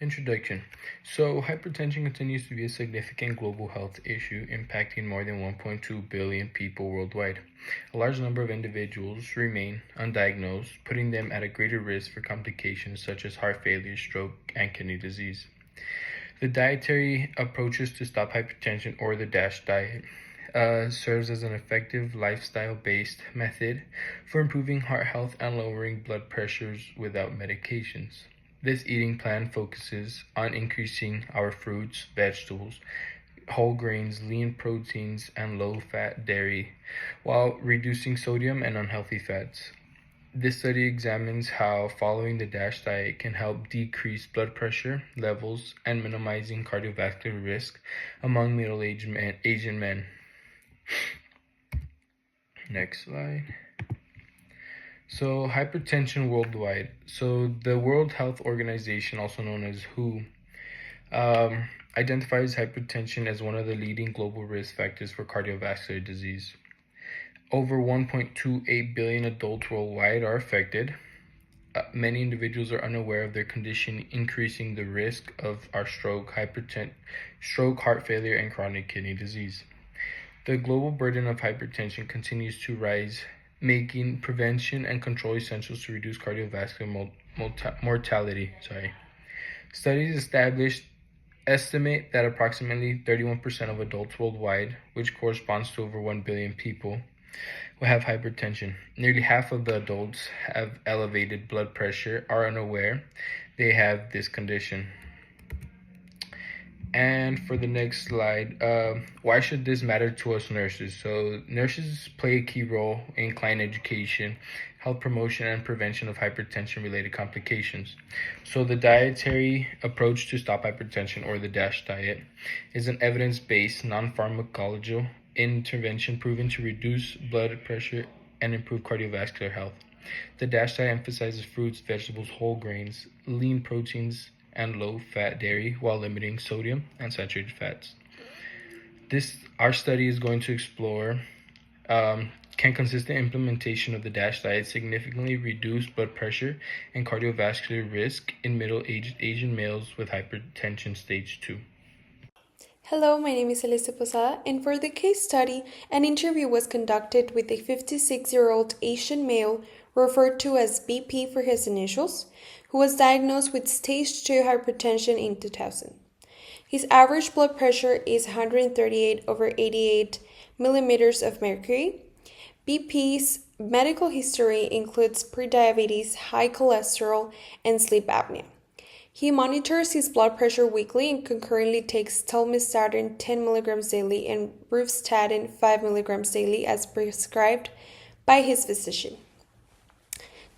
Introduction. So, hypertension continues to be a significant global health issue impacting more than 1.2 billion people worldwide. A large number of individuals remain undiagnosed, putting them at a greater risk for complications such as heart failure, stroke, and kidney disease. The dietary approaches to stop hypertension, or the DASH diet, serves as an effective lifestyle based method for improving heart health and lowering blood pressures without medications. This eating plan focuses on increasing our fruits, vegetables, whole grains, lean proteins, and low fat dairy, while reducing sodium and unhealthy fats. This study examines how following the DASH diet can help decrease blood pressure levels and minimizing cardiovascular risk among middle-aged Asian men. Next slide. So, hypertension worldwide. So, the World Health Organization, also known as WHO, identifies hypertension as one of the leading global risk factors for cardiovascular disease. Over 1.28 billion adults worldwide are affected. Many individuals are unaware of their condition, increasing the risk of our stroke, heart failure, and chronic kidney disease. The global burden of hypertension continues to rise, making prevention and control essential to reduce cardiovascular mortality. Studies estimate that approximately 31% of adults worldwide, which corresponds to over 1 billion people, will have hypertension. Nearly half of the adults have elevated blood pressure, are unaware they have this condition. And for the next slide, why should this matter to us nurses? So nurses play a key role in client education, health promotion, and prevention of hypertension-related complications. So the dietary approach to stop hypertension, or the DASH diet, is an evidence-based, non-pharmacological intervention proven to reduce blood pressure and improve cardiovascular health. The DASH diet emphasizes fruits, vegetables, whole grains, lean proteins, and low-fat dairy while limiting sodium and saturated fats. Our study is going to explore can consistent implementation of the DASH diet significantly reduce blood pressure and cardiovascular risk in middle-aged Asian males with hypertension stage 2. Hello, my name is Celeste Posada, and for the case study, an interview was conducted with a 56-year-old Asian male referred to as BP for his initials, who was diagnosed with stage 2 hypertension in 2000. His average blood pressure is 138/88 millimeters of mercury. BP's medical history includes prediabetes, high cholesterol, and sleep apnea. He monitors his blood pressure weekly and concurrently takes telmisartan 10 mg daily and rosuvastatin 5 mg daily as prescribed by his physician.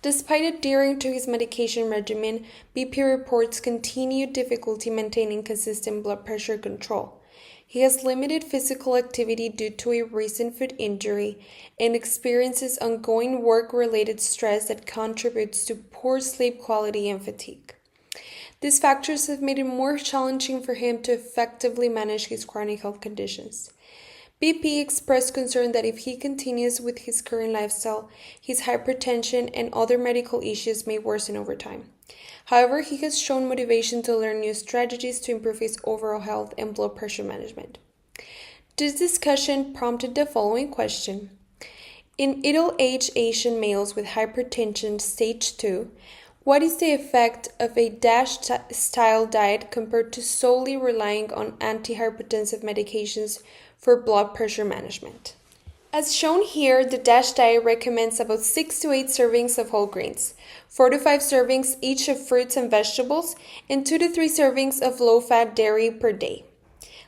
Despite adhering to his medication regimen, BP reports continued difficulty maintaining consistent blood pressure control. He has limited physical activity due to a recent foot injury and experiences ongoing work-related stress that contributes to poor sleep quality and fatigue. These factors have made it more challenging for him to effectively manage his chronic health conditions. BP expressed concern that if he continues with his current lifestyle, his hypertension and other medical issues may worsen over time. However, he has shown motivation to learn new strategies to improve his overall health and blood pressure management. This discussion prompted the following question. In middle-aged Asian males with hypertension stage 2, what is the effect of a DASH-style diet compared to solely relying on antihypertensive medications for blood pressure management? As shown here, the DASH diet recommends about 6 to 8 servings of whole grains, 4 to 5 servings each of fruits and vegetables, and 2 to 3 servings of low-fat dairy per day.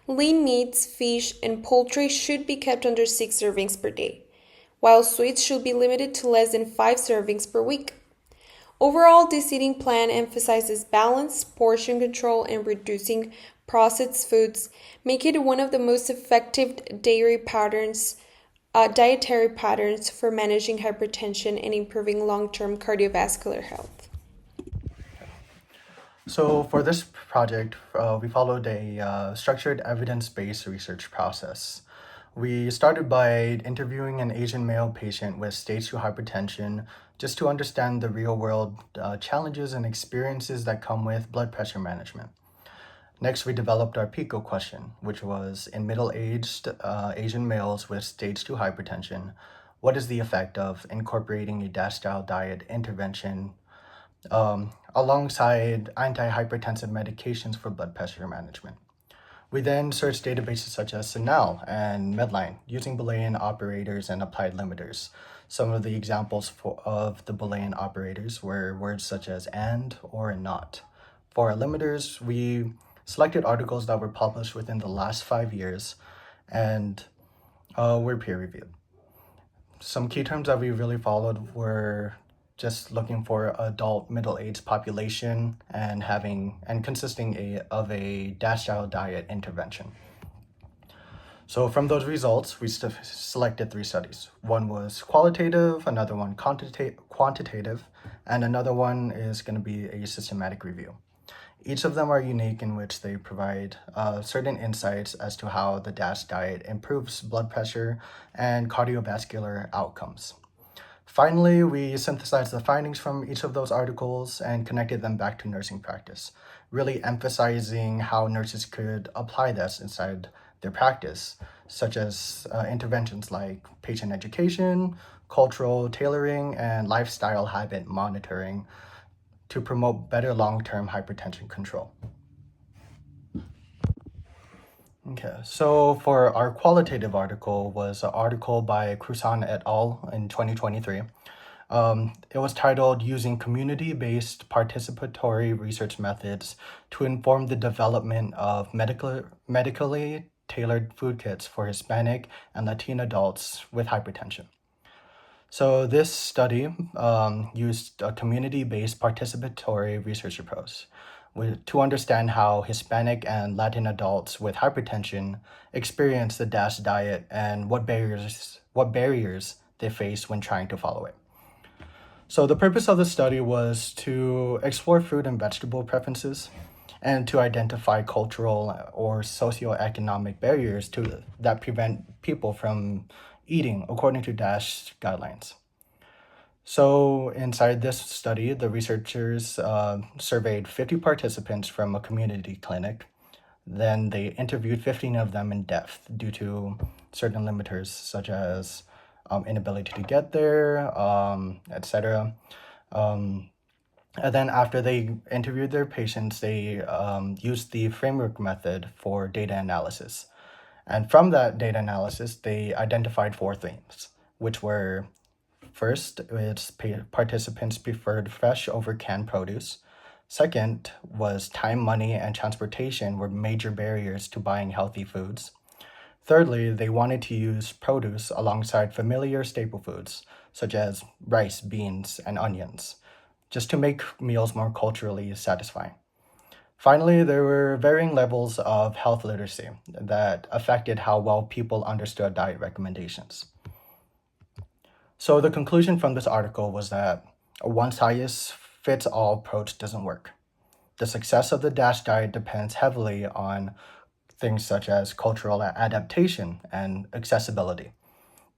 Lean meats, fish, and poultry should be kept under 6 servings per day, while sweets should be limited to less than 5 servings per week. Overall, this eating plan emphasizes balance, portion control, and reducing processed foods, making it one of the most effective dietary patterns for managing hypertension and improving long-term cardiovascular health. So for this project, we followed a structured evidence-based research process. We started by interviewing an Asian male patient with stage 2 hypertension just to understand the real world challenges and experiences that come with blood pressure management. Next, we developed our PICO question, which was in middle aged Asian males with stage 2 hypertension, what is the effect of incorporating a DASH style diet intervention alongside antihypertensive medications for blood pressure management? We then searched databases such as Sunal and Medline using Boolean operators and applied limiters. Some of the examples of the Boolean operators were words such as and or not. For our limiters, we selected articles that were published within the last 5 years and were peer reviewed. Some key terms that we really followed were just looking for adult middle-aged population and consisting of a DASH style diet intervention. So from those results, we selected 3 studies. One was qualitative, another one quantitative, and another one is going to be a systematic review. Each of them are unique in which they provide certain insights as to how the DASH diet improves blood pressure and cardiovascular outcomes. Finally, we synthesized the findings from each of those articles and connected them back to nursing practice, really emphasizing how nurses could apply this inside their practice, such as interventions like patient education, cultural tailoring, and lifestyle habit monitoring to promote better long-term hypertension control. Okay, so for our qualitative article was an article by Crusan et al. In 2023. It was titled Using Community-Based Participatory Research Methods to Inform the Development of Medically Tailored Food Kits for Hispanic and Latino Adults with Hypertension. So this study used a community-based participatory research approach to understand how Hispanic and Latin adults with hypertension experience the DASH diet and what barriers they face when trying to follow it. So the purpose of the study was to explore fruit and vegetable preferences and to identify cultural or socioeconomic barriers that prevent people from eating according to DASH guidelines. So inside this study, the researchers surveyed 50 participants from a community clinic. Then they interviewed 15 of them in depth due to certain limiters such as inability to get there, etc. And then after they interviewed their patients, they used the framework method for data analysis. And from that data analysis, they identified 4 themes, which were first, it's participants preferred fresh over canned produce. Second was time, money, and transportation were major barriers to buying healthy foods. Thirdly, they wanted to use produce alongside familiar staple foods, such as rice, beans, and onions, just to make meals more culturally satisfying. Finally, there were varying levels of health literacy that affected how well people understood diet recommendations. So the conclusion from this article was that a one-size-fits-all approach doesn't work. The success of the DASH diet depends heavily on things such as cultural adaptation and accessibility.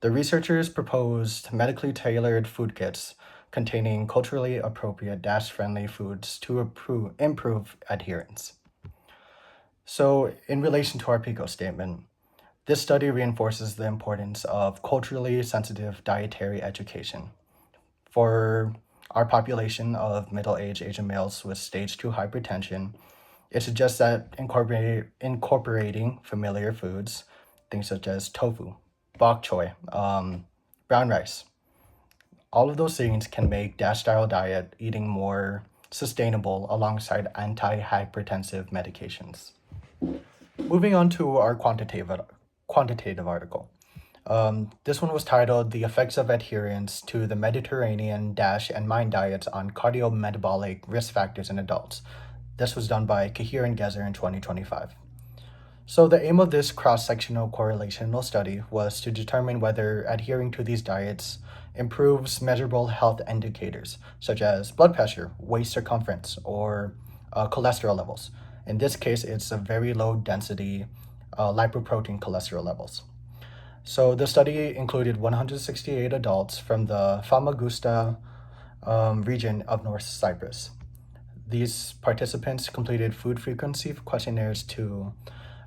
The researchers proposed medically tailored food kits containing culturally appropriate DASH-friendly foods to improve adherence. So in relation to our PICO statement, this study reinforces the importance of culturally sensitive dietary education. For our population of middle-aged Asian males with stage 2 hypertension, it suggests that incorporating familiar foods, things such as tofu, bok choy, brown rice, all of those things can make DASH-style diet eating more sustainable alongside antihypertensive medications. Moving on to our quantitative article. This one was titled The Effects of Adherence to the Mediterranean, DASH, and MIND Diets on Cardiometabolic Risk Factors in Adults. This was done by Kahir and Gezer in 2025. So the aim of this cross-sectional correlational study was to determine whether adhering to these diets improves measurable health indicators, such as blood pressure, waist circumference, or cholesterol levels. In this case, it's a very low density lipoprotein cholesterol levels. So the study included 168 adults from the Famagusta region of North Cyprus. These participants completed food frequency questionnaires to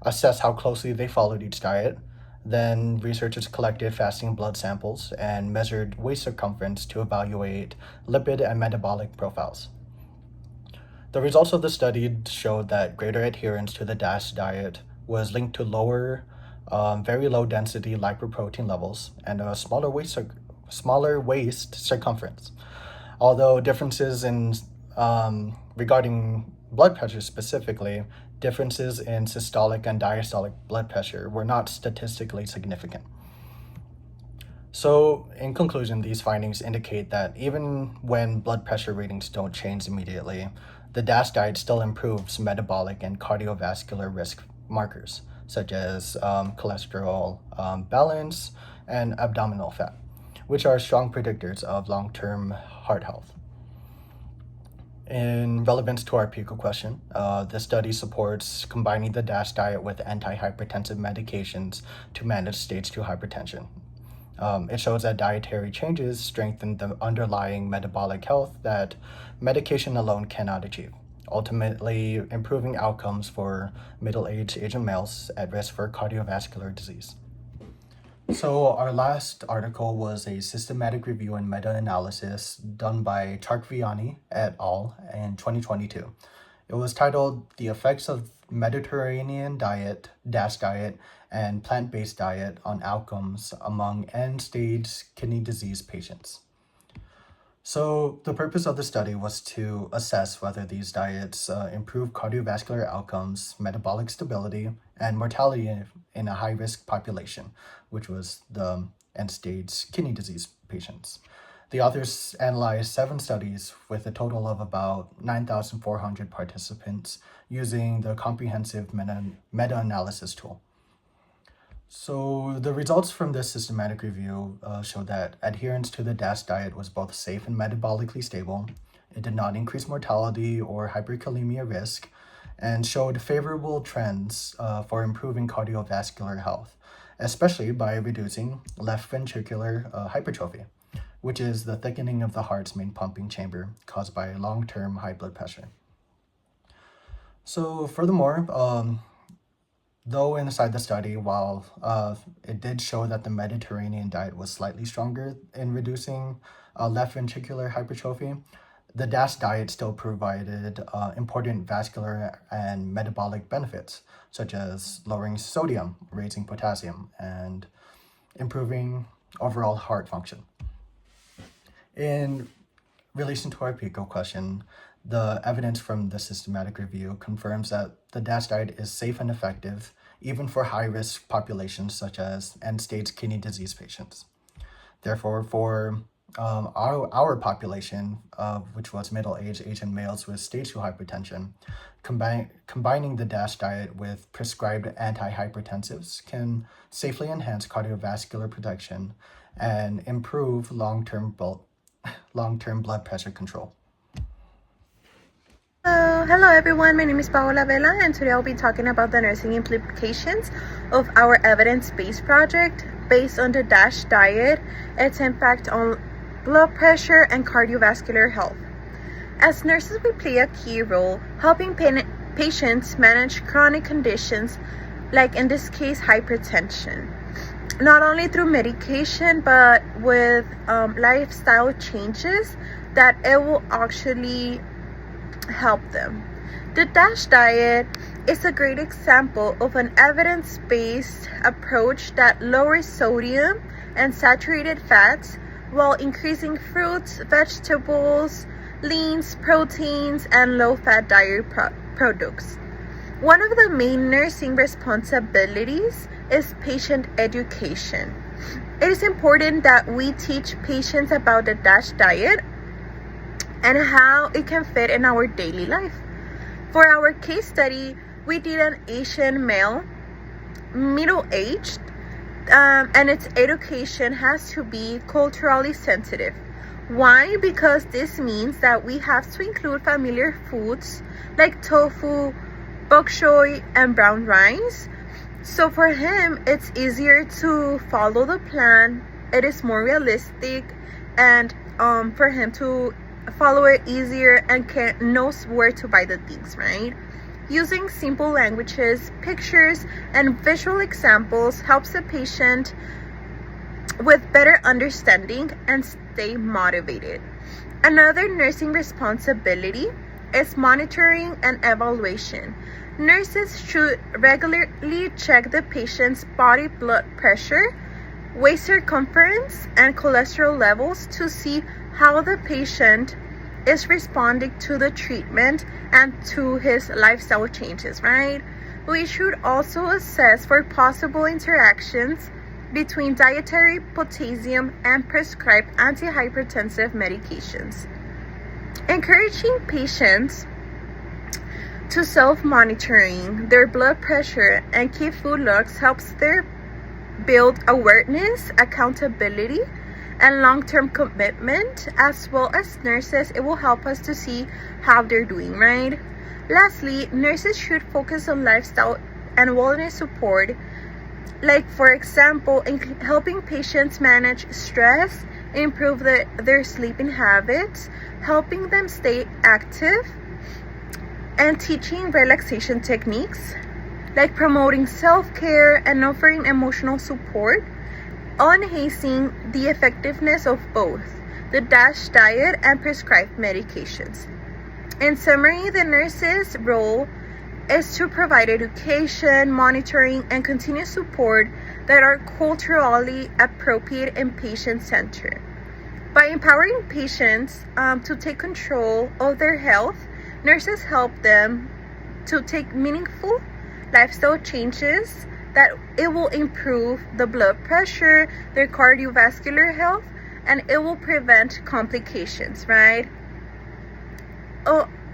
assess how closely they followed each diet. Then researchers collected fasting blood samples and measured waist circumference to evaluate lipid and metabolic profiles. The results of the study showed that greater adherence to the DASH diet was linked to lower, very low density lipoprotein levels and a smaller waist circumference. Although differences in regarding blood pressure specifically, differences in systolic and diastolic blood pressure were not statistically significant. So, in conclusion, these findings indicate that even when blood pressure readings don't change immediately, the DASH diet still improves metabolic and cardiovascular risk markers, such as cholesterol balance and abdominal fat, which are strong predictors of long-term heart health. In relevance to our PICO question, the study supports combining the DASH diet with antihypertensive medications to manage stage 2 hypertension. It shows that dietary changes strengthen the underlying metabolic health that medication alone cannot achieve, ultimately improving outcomes for middle-aged Asian males at risk for cardiovascular disease. So our last article was a systematic review and meta-analysis done by Charkviani et al. In 2022. It was titled The Effects of Mediterranean Diet, DASH diet, and Plant-Based Diet on Outcomes Among End-Stage Kidney Disease Patients. So the purpose of the study was to assess whether these diets improve cardiovascular outcomes, metabolic stability, and mortality in a high-risk population, which was the end-stage kidney disease patients. The authors analyzed 7 studies with a total of about 9,400 participants using the comprehensive meta-analysis tool. So the results from this systematic review showed that adherence to the DASH diet was both safe and metabolically stable. It did not increase mortality or hyperkalemia risk, and showed favorable trends for improving cardiovascular health, especially by reducing left ventricular hypertrophy, which is the thickening of the heart's main pumping chamber caused by long-term high blood pressure. So furthermore, though inside the study, while it did show that the Mediterranean diet was slightly stronger in reducing left ventricular hypertrophy, the DASH diet still provided important vascular and metabolic benefits, such as lowering sodium, raising potassium, and improving overall heart function. In relation to our PICO question, the evidence from the systematic review confirms that the DASH diet is safe and effective, even for high-risk populations such as end-stage kidney disease patients. Therefore, for our population, which was middle-aged Asian males with stage 2 hypertension, combining the DASH diet with prescribed antihypertensives can safely enhance cardiovascular protection and improve long-term blood pressure control. Hello everyone, my name is Paola Vela, and today I'll be talking about the nursing implications of our evidence-based project based on the DASH diet, its impact on blood pressure and cardiovascular health. As nurses, we play a key role helping patients manage chronic conditions, like in this case hypertension, not only through medication but with lifestyle changes that it will actually help them. The DASH diet is a great example of an evidence-based approach that lowers sodium and saturated fats while increasing fruits, vegetables, leans, proteins, and low-fat dairy products. One of the main nursing responsibilities is patient education. It is important that we teach patients about the DASH diet and how it can fit in our daily life. For our case study, we did an Asian male, middle-aged, and its education has to be culturally sensitive. Why? Because this means that we have to include familiar foods like tofu, bok choy, and brown rice, So for him, it's easier to follow the plan. It is more realistic, and for him to follow it easier and knows where to buy the things, right? Using simple languages, pictures, and visual examples helps the patient with better understanding and stay motivated. Another nursing responsibility is monitoring and evaluation. Nurses should regularly check the patient's body blood pressure, waist circumference, and cholesterol levels to see how the patient is responding to the treatment and to his lifestyle changes, right? We should also assess for possible interactions between dietary, potassium, and prescribed antihypertensive medications. Encouraging patients to self-monitoring their blood pressure and keep food logs helps their build awareness, accountability, and long-term commitment. As well as nurses, it will help us to see how they're doing, right? Lastly, nurses should focus on lifestyle and wellness support, like for example, in helping patients manage stress, improve their sleeping habits, helping them stay active, and teaching relaxation techniques, like promoting self-care and offering emotional support, enhancing the effectiveness of both the DASH diet and prescribed medications. In summary, the nurse's role is to provide education, monitoring, and continuous support that are culturally appropriate and patient-centered. By empowering patients to take control of their health, nurses help them to take meaningful lifestyle changes that it will improve the blood pressure, their cardiovascular health, and it will prevent complications, right?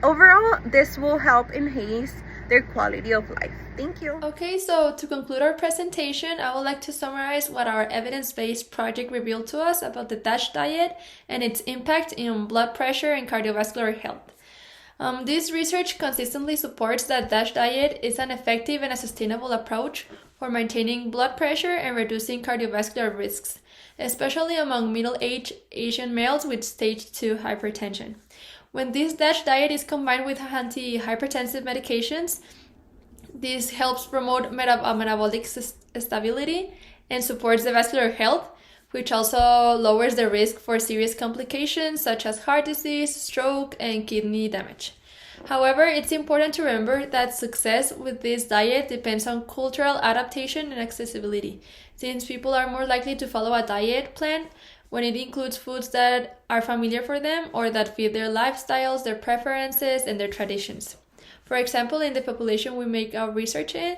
Overall, this will help enhance their quality of life. Thank you. Okay, so to conclude our presentation, I would like to summarize what our evidence-based project revealed to us about the DASH diet and its impact in blood pressure and cardiovascular health. This research consistently supports that DASH diet is an effective and a sustainable approach for maintaining blood pressure and reducing cardiovascular risks, especially among middle-aged Asian males with stage 2 hypertension. When this DASH diet is combined with antihypertensive medications, this helps promote metabolic stability and supports the vascular health, which also lowers the risk for serious complications such as heart disease, stroke, and kidney damage. However, it's important to remember that success with this diet depends on cultural adaptation and accessibility, since people are more likely to follow a diet plan when it includes foods that are familiar for them or that fit their lifestyles, their preferences, and their traditions. For example, in the population we make our research in,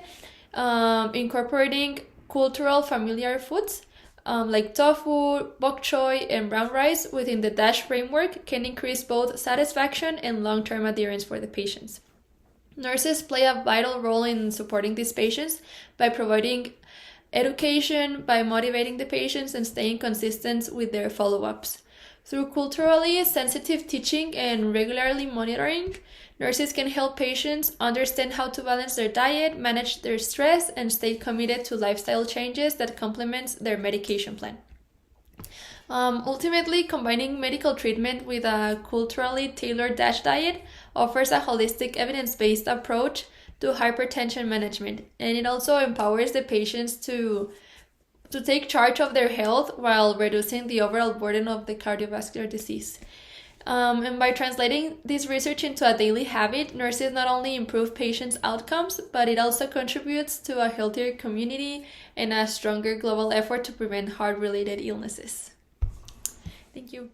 incorporating cultural familiar foods like tofu, bok choy, and brown rice within the DASH framework can increase both satisfaction and long-term adherence for the patients. Nurses play a vital role in supporting these patients by providing education, by motivating the patients, and staying consistent with their follow-ups. Through culturally sensitive teaching and regularly monitoring, nurses can help patients understand how to balance their diet, manage their stress, and stay committed to lifestyle changes that complement their medication plan. Ultimately, combining medical treatment with a culturally tailored DASH diet offers a holistic, evidence-based approach to hypertension management, and it also empowers the patients to take charge of their health while reducing the overall burden of the cardiovascular disease. And by translating this research into a daily habit, nurses not only improve patients' outcomes, but it also contributes to a healthier community and a stronger global effort to prevent heart-related illnesses. Thank you.